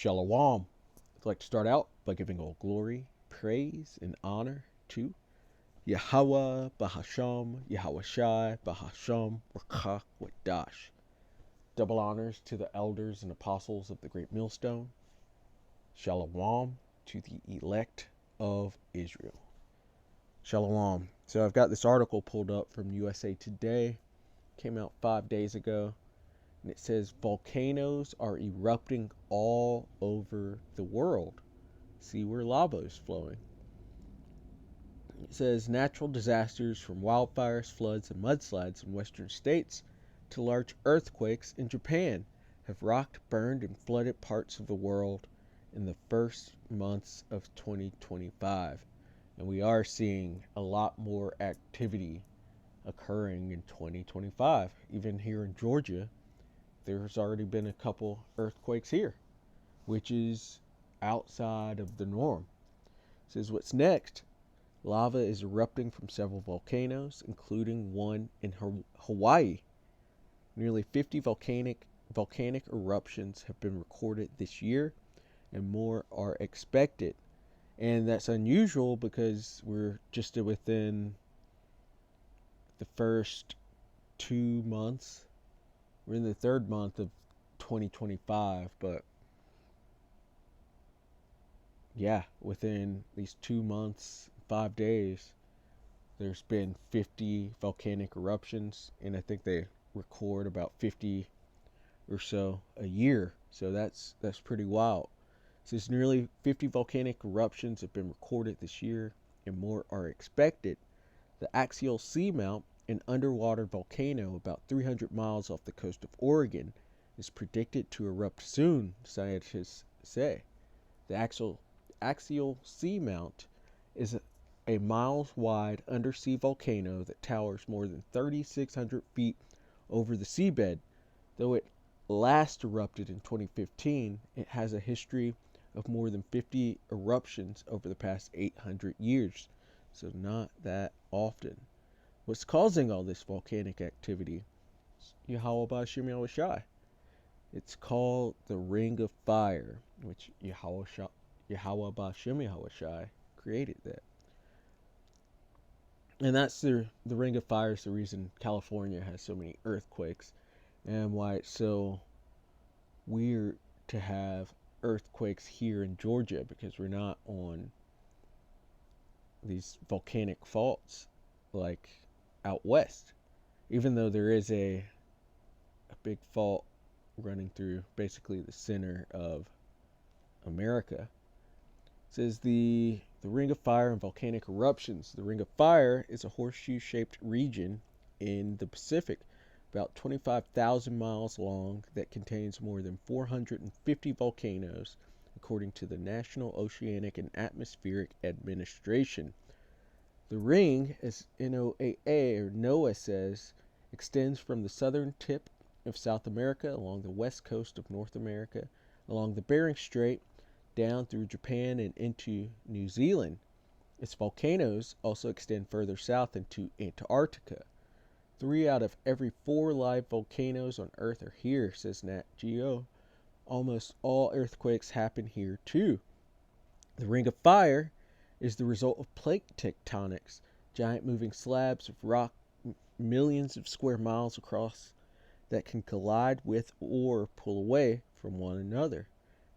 Shalom. I'd like to start out by giving all glory, praise, and honor to Yahweh Bahasham, Yahweh Shai Bahasham, Rakach Wadash. Double honors to the elders and apostles of the Great Millstone. Shalom to the elect of Israel. Shalom. So I've got this article pulled up from USA Today. Came out 5 days ago. And it says volcanoes are erupting all over the world. See where lava is flowing. It says natural disasters from wildfires, floods, and mudslides in western states to large earthquakes in Japan have rocked, burned, and flooded parts of the world in the first months of 2025. And we are seeing a lot more activity occurring in 2025. Even here in Georgia, there's already been a couple earthquakes here, which is outside of the norm. It says what's next. Lava is erupting from several volcanoes, including one in Hawaii. Nearly 50 volcanic eruptions have been recorded this year, and more are expected. And that's unusual because we're just within the first 2 months. We're in the third month of 2025, but yeah, within these 2 months, 5 days, there's been 50 volcanic eruptions, and I think they record about 50 or so a year. So that's pretty wild. Since nearly 50 volcanic eruptions have been recorded this year, and more are expected, the axial seamount, an underwater volcano about 300 miles off the coast of Oregon, is predicted to erupt soon, scientists say. The axial seamount is a miles-wide undersea volcano that towers more than 3,600 feet over the seabed. Though it last erupted in 2015, it has a history of more than 50 eruptions over the past 800 years, so not that often. What's causing all this volcanic activity? Yahweh Bashim Yahweh Shai. It's called the Ring of Fire, which Yahweh Bashim Yahweh Shai created that. And that's the Ring of Fire is the reason California has so many earthquakes, and why it's so weird to have earthquakes here in Georgia, because we're not on these volcanic faults like out west, even though there is a big fault running through basically the center of America. It says the Ring of Fire and volcanic eruptions. The Ring of Fire is a horseshoe-shaped region in the Pacific, about 25,000 miles long, that contains more than 450 volcanoes, according to the National Oceanic and Atmospheric Administration. The ring, as NOAA says, extends from the southern tip of South America along the west coast of North America, along the Bering Strait, down through Japan and into New Zealand. Its volcanoes also extend further south into Antarctica. 3 out of every 4 live volcanoes on Earth are here, says Nat Geo. Almost all earthquakes happen here too. The Ring of Fire is the result of plate tectonics, giant moving slabs of rock millions of square miles across that can collide with or pull away from one another.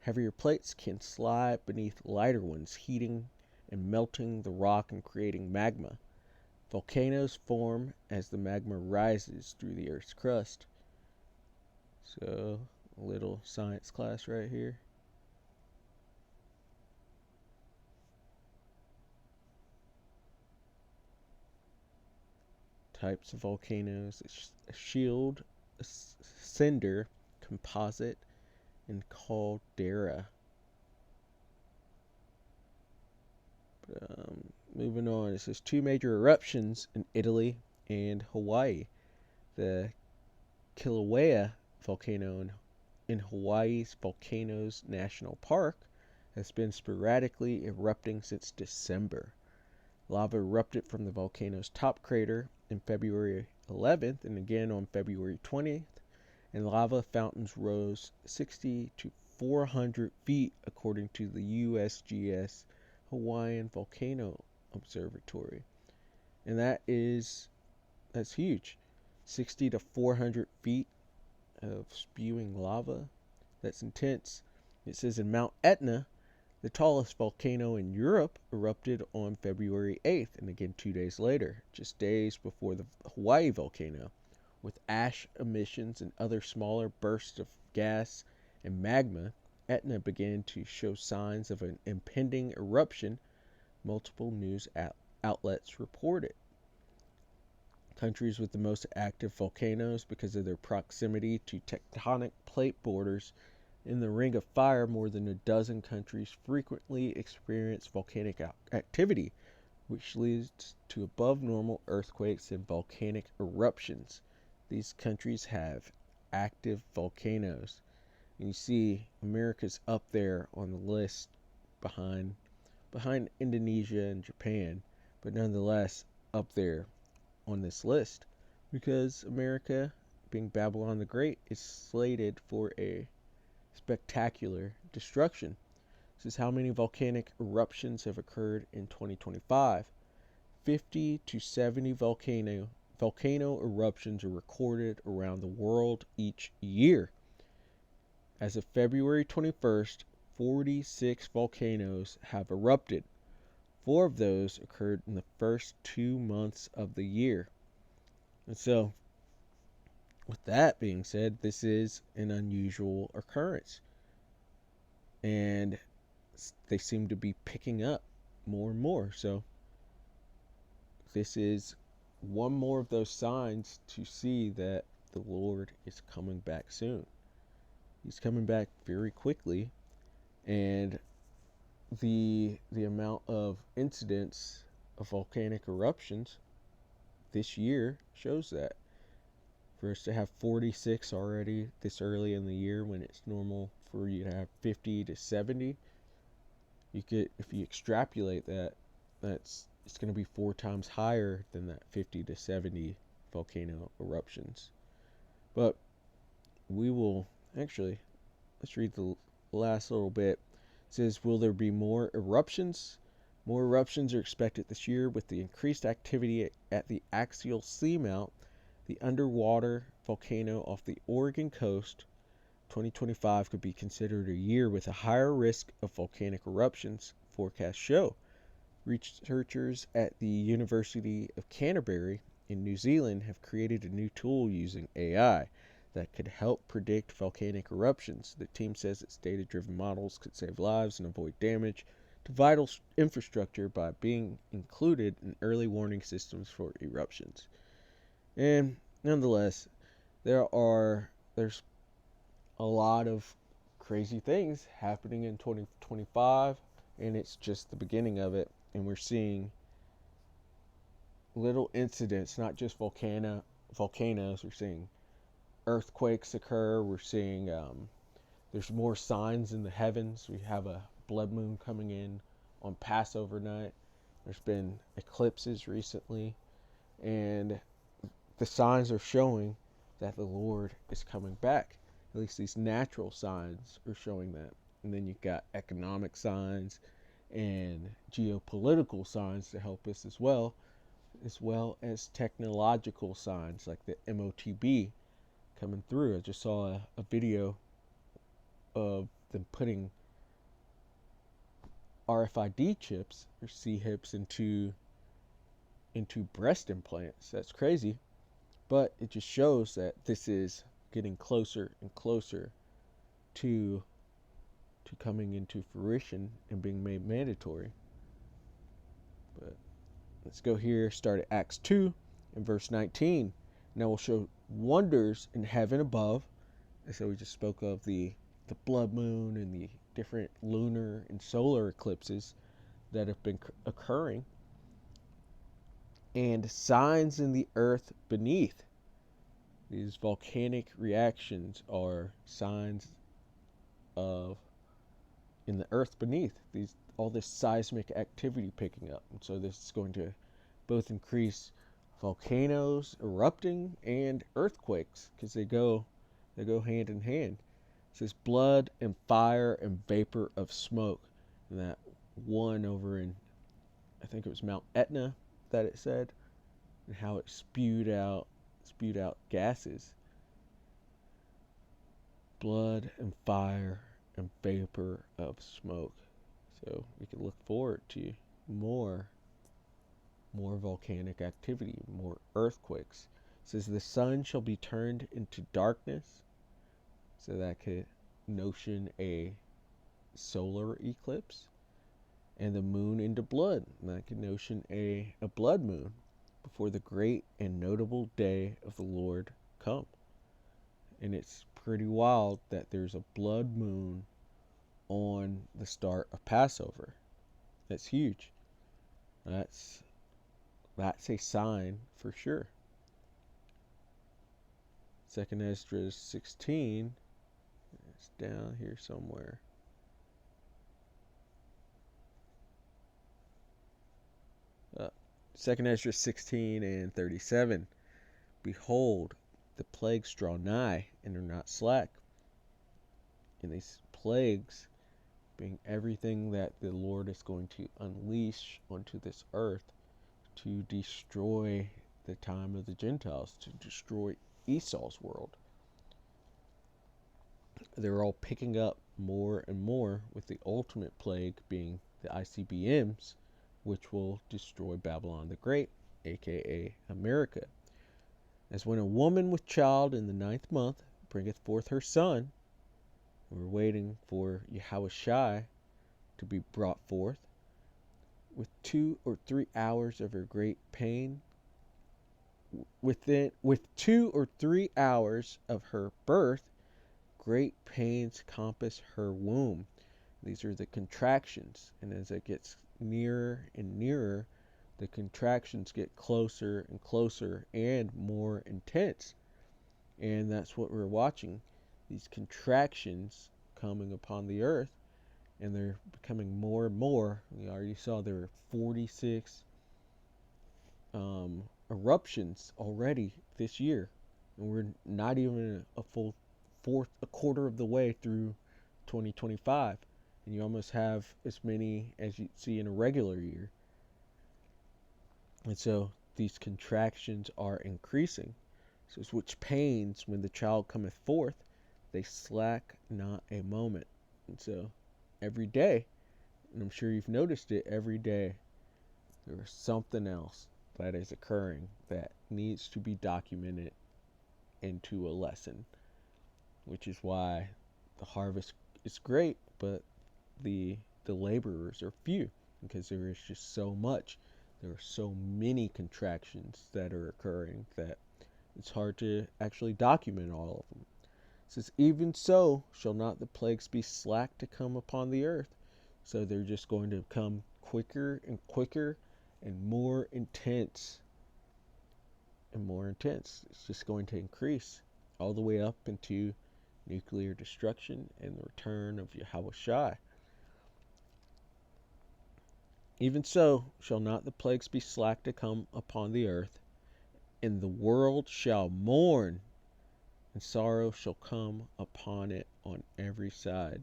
Heavier plates can slide beneath lighter ones, heating and melting the rock and creating magma. Volcanoes form as the magma rises through the Earth's crust. So, a little science class right here. Types of volcanoes: a shield, a cinder, composite, and caldera. Moving on, it says 2 major eruptions in Italy and Hawaii. The Kilauea volcano in Hawaii's Volcanoes National Park has been sporadically erupting since December. Lava erupted from the volcano's top crater in February 11th and again on February 20th, and lava fountains rose 60 to 400 feet, according to the USGS Hawaiian Volcano Observatory. And that's huge. 60 to 400 feet of spewing lava. That's intense. It says in Mount Etna, the tallest volcano in Europe, erupted on February 8th, and again 2 days later, just days before the Hawaii volcano, with ash emissions and other smaller bursts of gas and magma. Etna began to show signs of an impending eruption, multiple news outlets reported. Countries with the most active volcanoes, because of their proximity to tectonic plate borders in the Ring of Fire, more than a dozen countries frequently experience volcanic activity, which leads to above normal earthquakes and volcanic eruptions. These countries have active volcanoes. And you see America's up there on the list behind Indonesia and Japan, but nonetheless up there on this list, because America, being Babylon the Great, is slated for a spectacular destruction. This is how many volcanic eruptions have occurred in 2025. 50 to 70 volcano eruptions are recorded around the world each year. As of February 21st, 46 volcanoes have erupted. 4 of those occurred in the first 2 months of the year. And so, with that being said, this is an unusual occurrence. And they seem to be picking up more and more. So, this is one more of those signs to see that the Lord is coming back soon. He's coming back very quickly, and the amount of incidents of volcanic eruptions this year shows that. For us to have 46 already this early in the year, when it's normal for you to have 50 to 70, if you extrapolate that, it's going to be 4 times higher than that 50 to 70 volcano eruptions. But we will actually, let's read the last little bit. It says, will there be more eruptions? More eruptions are expected this year with the increased activity at the axial seamount, the underwater volcano off the Oregon coast. 2025 could be considered a year with a higher risk of volcanic eruptions, forecasts show. Researchers at the University of Canterbury in New Zealand have created a new tool using AI that could help predict volcanic eruptions. The team says its data-driven models could save lives and avoid damage to vital infrastructure by being included in early warning systems for eruptions. And nonetheless, there's a lot of crazy things happening in 2025, and it's just the beginning of it. And we're seeing little incidents, not just volcanoes. We're seeing earthquakes occur. We're seeing there's more signs in the heavens. We have a blood moon coming in on Passover night. There's been eclipses recently, and the signs are showing that the Lord is coming back. At least these natural signs are showing that. And then you've got economic signs and geopolitical signs to help us as well as technological signs like the MOTB coming through. I just saw a video of them putting RFID chips or C-hips into breast implants. That's crazy, but it just shows that this is getting closer and closer to coming into fruition and being made mandatory. But let's go here, start at Acts 2 and verse 19. Now we'll show wonders in heaven above. And so we just spoke of the blood moon and the different lunar and solar eclipses that have been occurring, and signs in the earth beneath. These volcanic reactions are signs of in the earth beneath. All this seismic activity picking up, and so this is going to both increase volcanoes erupting and earthquakes, because they go hand in hand. It says blood and fire and vapor of smoke. And that one over in, I think it was Mount Etna that it said, and how it spewed out gases. Blood and fire and vapor of smoke. So we can look forward to more volcanic activity, more earthquakes. It says the sun shall be turned into darkness. So that could notion a solar eclipse. And the moon into blood. And that could notion a blood moon before the great and notable day of the Lord come. And it's pretty wild that there's a blood moon on the start of Passover. That's huge. That's a sign for sure. 2nd Esdras 16. It's down here somewhere. Second Esdras 16 and 37. Behold, the plagues draw nigh and are not slack. And these plagues being everything that the Lord is going to unleash onto this earth to destroy the time of the Gentiles, to destroy Esau's world. They're all picking up more and more, with the ultimate plague being the ICBMs, which will destroy Babylon the Great, aka America. As when a woman with child in the 9th month bringeth forth her son, we're waiting for Yahushua to be brought forth, with 2 or 3 hours of her great pain, with 2 or 3 hours of her birth, great pains compass her womb. These are the contractions, and as it gets nearer and nearer, the contractions get closer and closer and more intense. And that's what we're watching, these contractions coming upon the earth, and they're becoming more and more. We already saw there were 46 eruptions already this year, and we're not even a quarter of the way through 2025, and you almost have as many as you see in a regular year. And so these contractions are increasing. So which pains when the child cometh forth, they slack not a moment. And so every day, and I'm sure you've noticed it, every day there is something else that is occurring that needs to be documented into a lesson, which is why the harvest is great, but the laborers are few, because there is just so much. There are so many contractions that are occurring that it's hard to actually document all of them. It says, even so shall not the plagues be slack to come upon the earth. So they're just going to come quicker and quicker and more intense and more intense. It's just going to increase all the way up into nuclear destruction and the return of Yahushua. Even so shall not the plagues be slack to come upon the earth, and the world shall mourn, and sorrow shall come upon it on every side.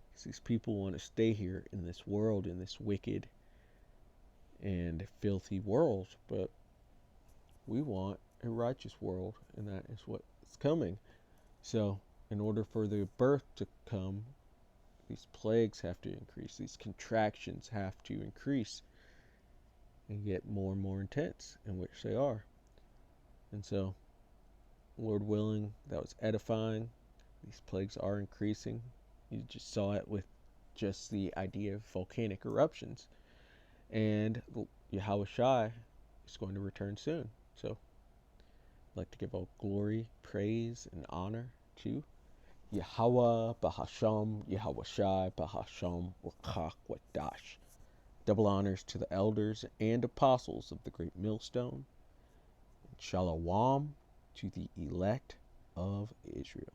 Because these people want to stay here in this world, in this wicked and filthy world, but we want a righteous world, and that is what's coming. So in order for the birth to come, these plagues have to increase, these contractions have to increase and get more and more intense, in which they are. And so, Lord willing, that was edifying. These plagues are increasing. You just saw it with just the idea of volcanic eruptions. And Yahushua is going to return soon. So, I'd like to give all glory, praise, and honor to Yahweh Bahasham, Yahushua Bahasham, Wakach Wadash. Double honors to the elders and apostles of the great millstone. And Shalom to the elect of Israel.